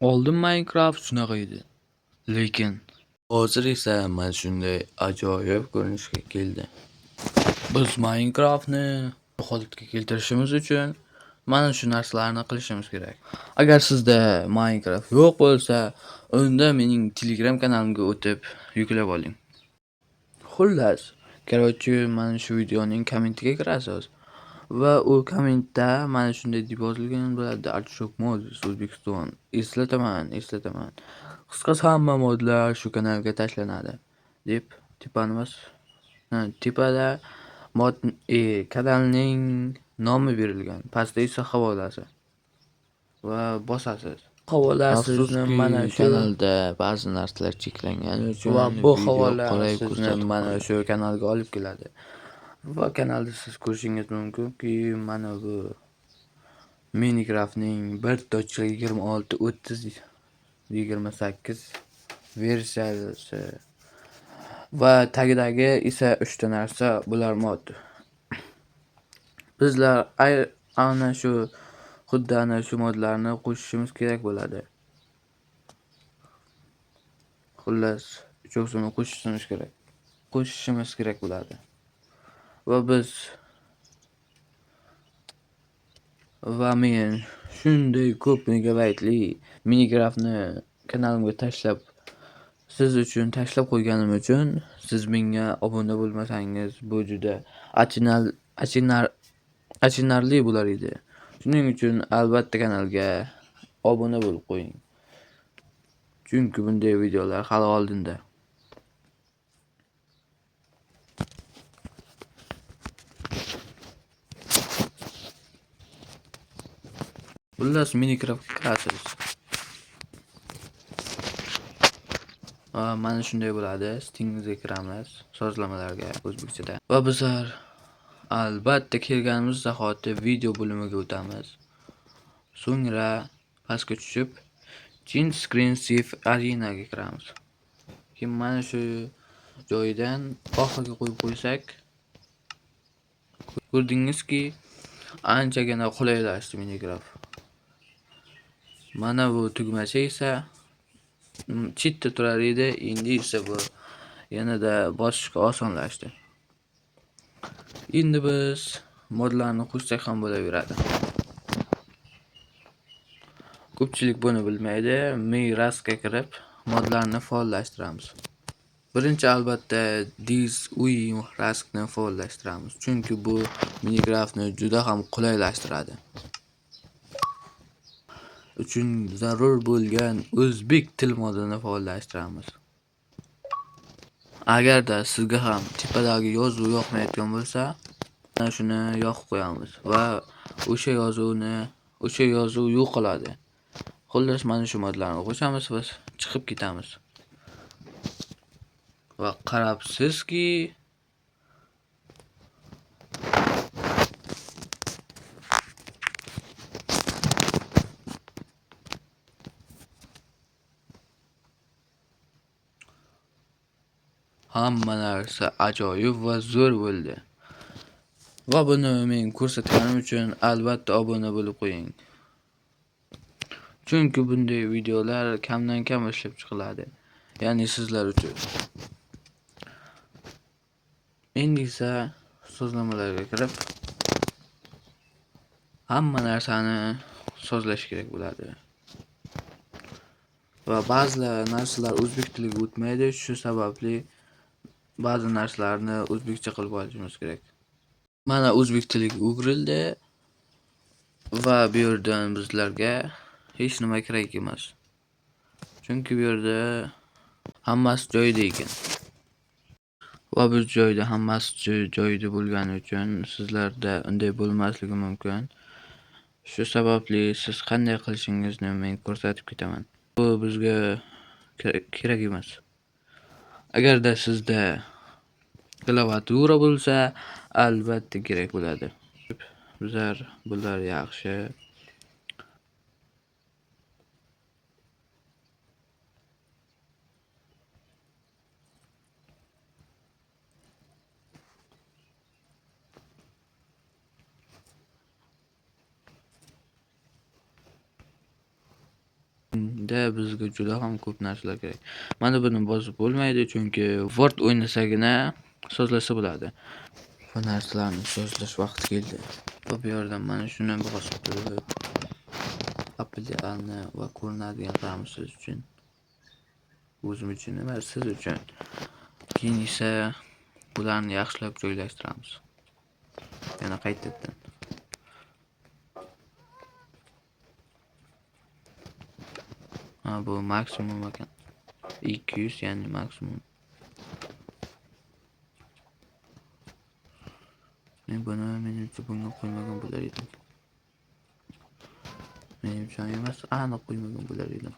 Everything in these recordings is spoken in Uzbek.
Oldin Minecraft shunaqa edi. Lekin hozir esa mana shunday ajoyib ko'rinishga keldi. Biz Minecraftni holatga keltirishimiz uchun mana shu narsalarni qilishimiz kerak. Agar sizda Minecraft yo'q bo'lsa, unda mening Telegram kanalimga o'tib yuklab oling. Xullas, короче, mana shu videoning kommentiga kirasiz va u kommentda mana shunday deb yozilgan bo'ladi: Artichoke Mods O'zbekiston. Eslataman. Qisqasi hamma modlar shu kanalga tashlanadi deb tepada mod kanalning nomi berilgan. Pastda esa havolasi va bosasiz. Havolasizni mana shu kanalda ba'zi narsalar cheklangani uchun va bu havola sizni mana shu kanalga olib keladi. Va kanalda siz ko'rishingiz mumkinki, mana bu Minecraftning 1.26.30.28 versiyasi va tagidagi esa 3 ta narsa, bular mod. Bizlar ana shu modlarni qo'shishimiz kerak bo'ladi. Xullas, uchovsini qo'shishimiz kerak bo'ladi. Va men shunday ko'p megabaytli Minecraftni kanalimga siz uchun tashlab qo'yganim uchun siz menga obuna bo'lmasangiz, bu juda achinarli bo'lar edi. Shuning uchun albatta kanalga obuna bo'lib qo'ying. Chunki bunday videolar hali oldinda. Xullas, Minecraftga kirasiz. Mana shunday bo'ladi. Stingizga kiramiz, sozlamalarga o'zbekchada. Va bizlar albatta kelganimiz zahoti video bo'limiga o'tamiz. So'ngra pastga tushib, Chin Screen Safe Arenaga kiramiz. Keyin mana shu joydan oxirga qo'yib qo'ysak, ko'rdingizki, anchagina qulaylashdi Minecraft. Mana bu tugmacha esa chetda turar edi, endi esa bu yanada bosishga osonlashdi. Endi biz modlarni qo'shsak ham bo'laveradi. Ko'pchilik buni bilmaydi. Rastga kirib modlarni faollashtiramiz. Birinchi albatta Rastni faollashtiramiz, chunki bu Minecraftni juda ham qulaylashtiradi. Uchun zarur bo'lgan o'zbek til modini faollashtiramiz. Agarda sizga ham tepadagi yozuv yoqmayotgan bo'lsa, mana shuni yoqib qo'yamiz va o'sha yozuv yo'qoladi. Xullas, mana shu modlarni qo'shamiz va chiqib ketamiz. Va qarabsizki, hamma narsa ajoyib va zo'r bo'ldi. Va buni men ko'rsatganim uchun albatta obuna bo'lib qo'ying. Chunki bunday videolar kamdan kam ishlab chiqiladi. Ya'ni sizlar uchun. Endi esa sozlamalarga kirib, hamma narsani sozlash kerak bo'ladi. Va ba'zi narsalar o'zbek tiliga o'tmaydi, shu sababli ba'zi narsalarni o'zbekcha qilib olishimiz kerak. Mana o'zbek tiliga o'girildi va bu yerdan bizlarga hech nima kerak emas. Chunki bu yerda hammasi joyida ekan. Va bu joyda hammasi joyida bo'lgani uchun sizlarda unday bo'lmasligi mumkin. Shu sababli siz qanday qilishingizni men ko'rsatib ketaman. Bu bizga kerak emas. Agarda sizda klaviatura bo'lsa, albatta kerak bo'ladi. Bular yaxshi. Da bizga juda ham ko'p narsalar kerak. Mana buni bosib bo'lmaydi, chunki Word o'ynasagina sozlasa bo'ladi. Bu narsalarni sozlash vaqti keldi. Va bu yerdan mana shuni bosib turib, apple'ni va ko'rinadigan qilamiz siz uchun. O'zim uchun emas, siz uchun. Keyin esa bularni yaxshilab joylashtiramiz. Yana qaytadan. Bu maksimum ekan. 200 ya'ni maksimum. Men buni menimcha bunga qo'ymagan bo'lar edim. Menimcha emas, aniq qo'ymagan bo'lar edim.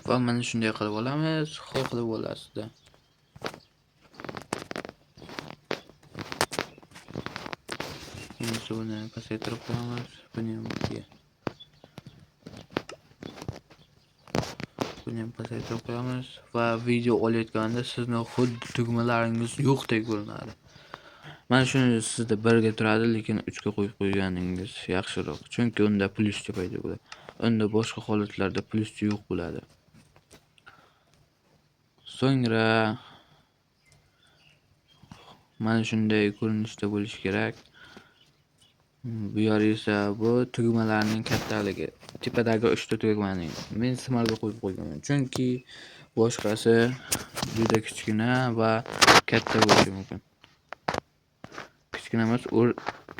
Va mana shunday qilib olamiz, xohlab olasizda. Endi buni pasaytirib qo'yamiz. Buni ham pasaytirib qo'yamiz va video olayotganda sizni xuddi tugmalaringiz yo'qdek ko'rinadi. Mana shuni sizda 1 ga turadi, lekin 3 ga qo'yib qo'yganingiz yaxshiroq. Chunki unda plyuscha paydo bo'ladi. Unda boshqa holatlarda plyuscha yo'q bo'ladi. So'ngra mana shunday ko'rinishda bo'lishi kerak. Bu yer esa bu tugmalarning kattaligi. Tepadagi 3 ta tugmaning. Men simalga qo'yib qo'yganman. Chunki boshqasi juda kichkina va katta bo'lishi mumkin. Kichkina emas,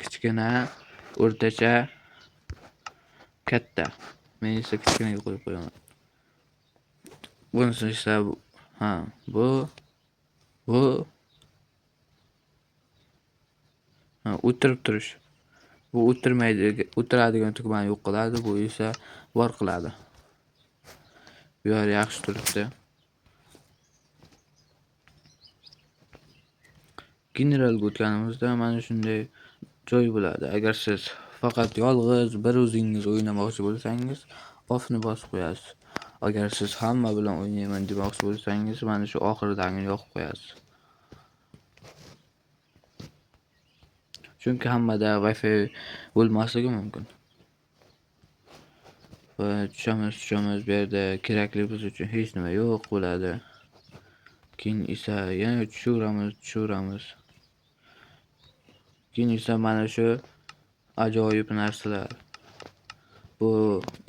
kichkina, o'rtacha, katta. Men esa kichkinaga qo'yib qo'yaman. Bunisi esa bu o'tirib turish. Bu o'tiradigan tugmani yo'q qiladi, bu esa bor qiladi. Bu yer yaxshi turibdi. Generalga o'tganimizda mana shunday joy bo'ladi. Agar siz faqat yolg'iz bir o'zingiz o'ynamoqchi bo'lsangiz, offni bosib qo'yasiz. Agar siz hamma bilan o'ynayman demoqchi bo'lsangiz, mana shu oxiridagini yoqib qo'yasiz. Chunki hammada Wi-Fi bo'lmasligi mumkin. Va tushamiz bu yerda kerakli biz uchun hech nima yo'q bo'ladi. Keyin esa yana tushaveramiz. Keyin esa mana shu ajoyib narsalar. Bu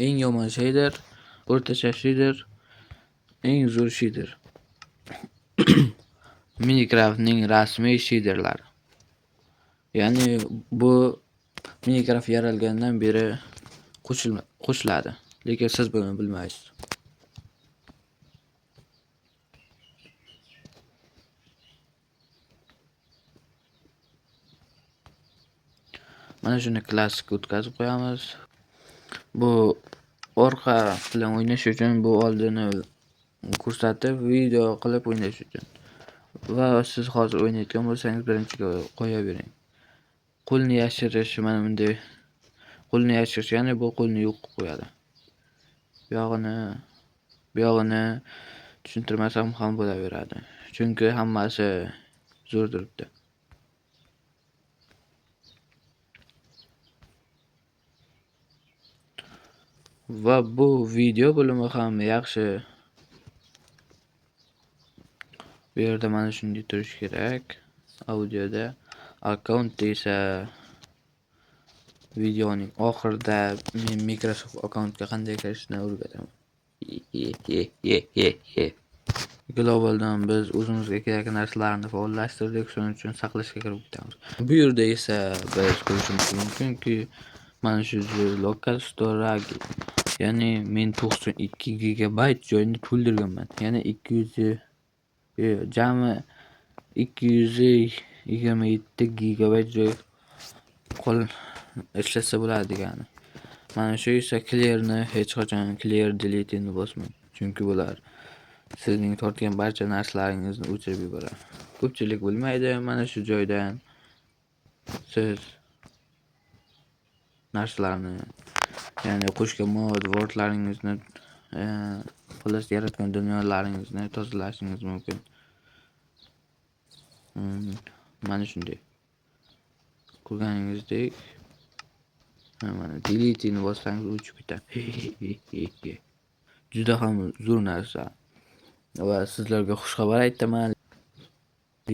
eng yomon shader, o'rtacha shader, eng zo'r shader. Minecraftning rasmiy shaderlari. Ya'ni bu Minecraft yaralgandan beri qo'shiladi, lekin siz buni bilmaysiz. Mana shuni klassik o'tkazib qo'yamiz. Bu orqa bilan o'ynash uchun, bu oldini ko'rsatib video qilib o'ynash uchun. Va siz hozir o'ynayotgan bo'lsangiz birinchiga qo'yavering. Qo'lni yashirish mana bunday. Qo'lni yashirish, ya'ni bu qo'lni yo'q qilib qo'yadi. Bu yog'ini tushuntirmasam ham bo'laveradi. Chunki hammasi zo'r turibdi. Va bu video bo'limi ham yaxshi. Bu yerda mana shunday turish kerak. Audioda, akkauntda esa Videoning oxirida men Microsoft akkauntga qanday kirishni o'rgataman. Globaldan biz o'zimizga kerak narsalarni faollashtirdik, shuning uchun saqlashga kirib ketamiz. Bu yerda esa biz ko'rishimiz mumkinki, mana shu local storage, ya'ni men 92 gigabayt joyni to'ldirganman. Ya'ni 200 jami 227 gigabayt joy ishlasa bo'ladi degani. Mana shu esa clearni hech qachon clear delete'ni bosmang, chunki bular sizning tortgan barcha narsalaringizni o'chirib yuboradi. Ko'pchilik bilmaydi, mana shu joydan siz narsalarni, ya'ni qo'shgan mod, wordlaringizni, xullas yaratgan dunyolaringizni tozalashingiz mumkin. Mana shunday. Ko'rganingizdek, mana delete'ni bossangiz o'chib ketadi. Juda ham zo'r narsa. Va sizlarga xushxabar aytaman.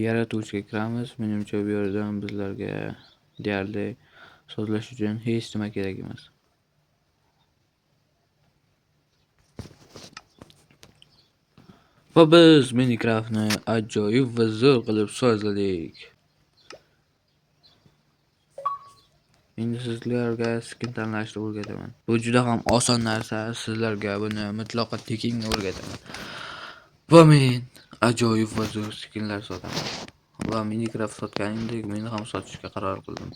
Yaratuvchiga kiramiz. Menimcha bu yerdan bizlarga deyarli sozlash uchun hech nima kerak emas. Va biz Minecraftni ajoyib va zo'r qilib sozladik. Endi sizlarga skin tanlashni o'rgataman. Bu juda ham oson narsa. Sizlarga buni mutlaqo tekinga o'rgataman. Va men ajoyib va zo'r skinlar sotaman. Va Minecraft sotganimdek meni ham sotishga qaror qildim.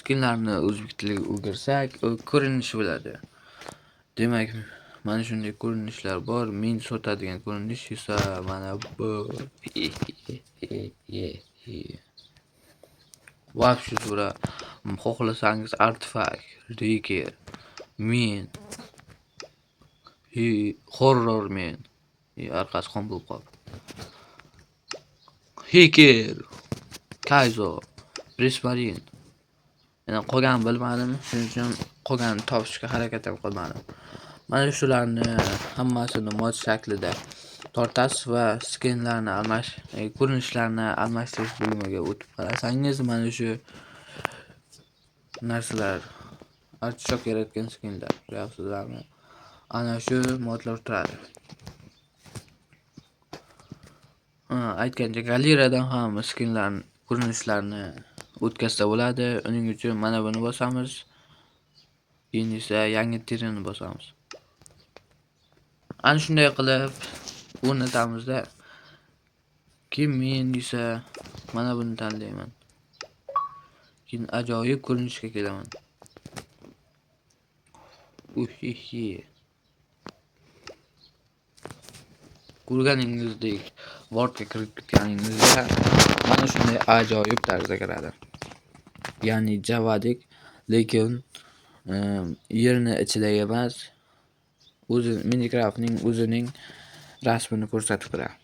Skinlarni o'zbek tiliga o'girsak, ko'rinishi bo'ladi. Demak, mana shunday ko'rinishlar bor. Men sotadigan ko'rinish esa mana bu. Вообще zo'ra. Xohlasangiz artefakt, reker, men, horror men. Arkasi xom bo'lib qoldi. Hacker, Kaizo, Prismarin. Yana qolgan bilmadim, shuning uchun qolgan topishga harakat ham qilmadim. Mana shularni hammasini mod shaklida tortasiz va skinlarni ko'rinishlarni almashtirish bo'limiga o'tib qarasangiz, mana shu narsalar artichoq yaratgan skinlar, ko'ryapsizlarmi? Ana shu modlar turadi. Aytgancha galeriyadan ham skinlarni ko'rinishlarni o'tkazsa bo'ladi. Uning uchun mana buni bosamiz. Keyin esa yangi terini bosamiz. Ana shunday qilib o'rnatamizda. Keyin men esa mana buni tanlayman. Keyin ajoyib ko'rinishga kelaman. Ko'rganingizdek, Wordga kirib ketganingizda mana shunday ajoyib tarzda kiradi. Ya'ni Javadek, lekin yerni ichida emas, o'zi Minecraftning o'zining rasmini ko'rsatib turadi.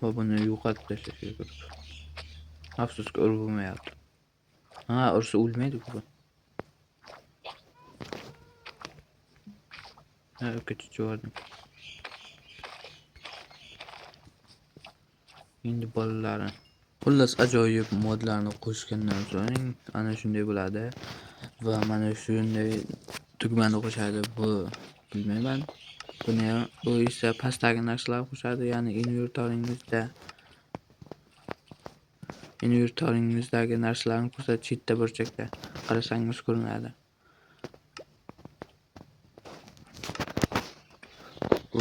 Va buni yo'qotib tashlashga kirdi. Afsuski urib bo'lmayapti. Ursa o'lmaydi-ku bu. Ketib endi bolalari. Xullas ajoyib modlarni qo'shgandan so'ng ana shunday bo'ladi va mana shunday tugmani qo'shadi. Bu bilmayman. Buni bu esa pastdagi narsalar qo'shadi, ya'ni inventoringizdagi narsalarni ko'rsatib chetda burchakda qarasangiz ko'rinadi.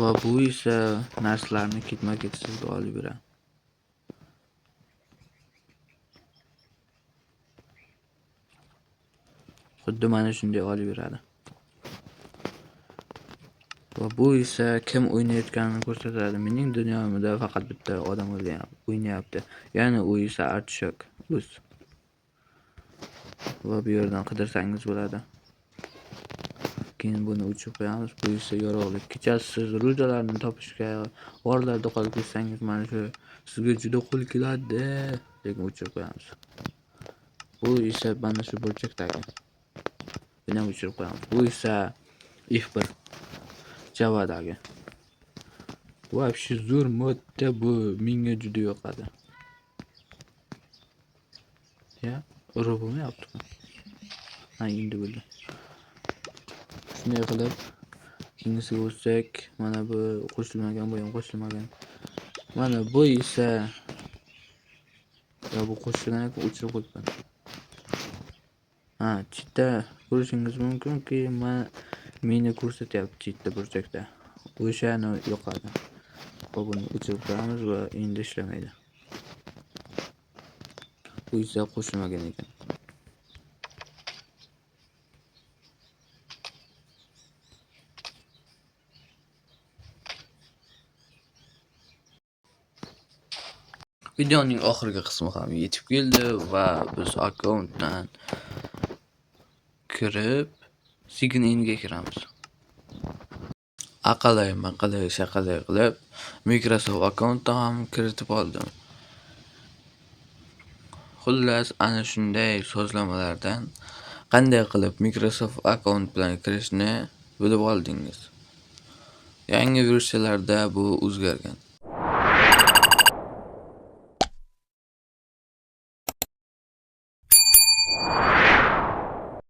Va bu esa narsalarni ketma-ketsiz olib beradi. xuddi mana shunday olaveradi. Va bu esa kim o'ynayotganini ko'rsatadi. Mening dunyomda faqat bitta odam o'ynayapti. Ya'ni u esa Artishok Uz. Va bu yerdan qidirsangiz bo'ladi. Keyin buni o'chirib qo'yamiz. Bu esa yorug'lik. Kechasi siz rudalarni topishga g'orlarda qolib ketsangiz, mana shu sizga juda qo'l keladi, lekin o'chirib qo'yamiz. Bu esa mana shu burchakdagi. Buni ham o'chirib qo'yamiz. Bu esa F1 Javadagi. Вообще zo'r modda bu, menga juda yoqadi. Ya, urib bo'lmayapti. Ha, endi bo'ldi. Shunday qilib keyingisiga o'tsak, mana bu qo'shilmagan, bu ham qo'shilmagan. Mana bu esa bu qo'shilgan ekan, o'chirib qo'yibman. Ha, chitda ko'rishingiz mumkinki, meni ko'rsatyapti chitda burchakda. O'shani yoqadi. Va buni o'chirib qo'yamiz va endi ishlamaydi. Bu esa qo'shilmagan ekan. Videoning oxirgi qismi ham yetib keldi va biz akkauntdan kirib sign inga kiramiz. Aqalay shaqalay qilib Microsoft akkauntdan ham kiritib oldim. Xullas, ana shunday sozlamalardan qanday qilib Microsoft akkaunt bilan kirishni bilib oldingiz. Yangi versiyalarda bu o'zgargan.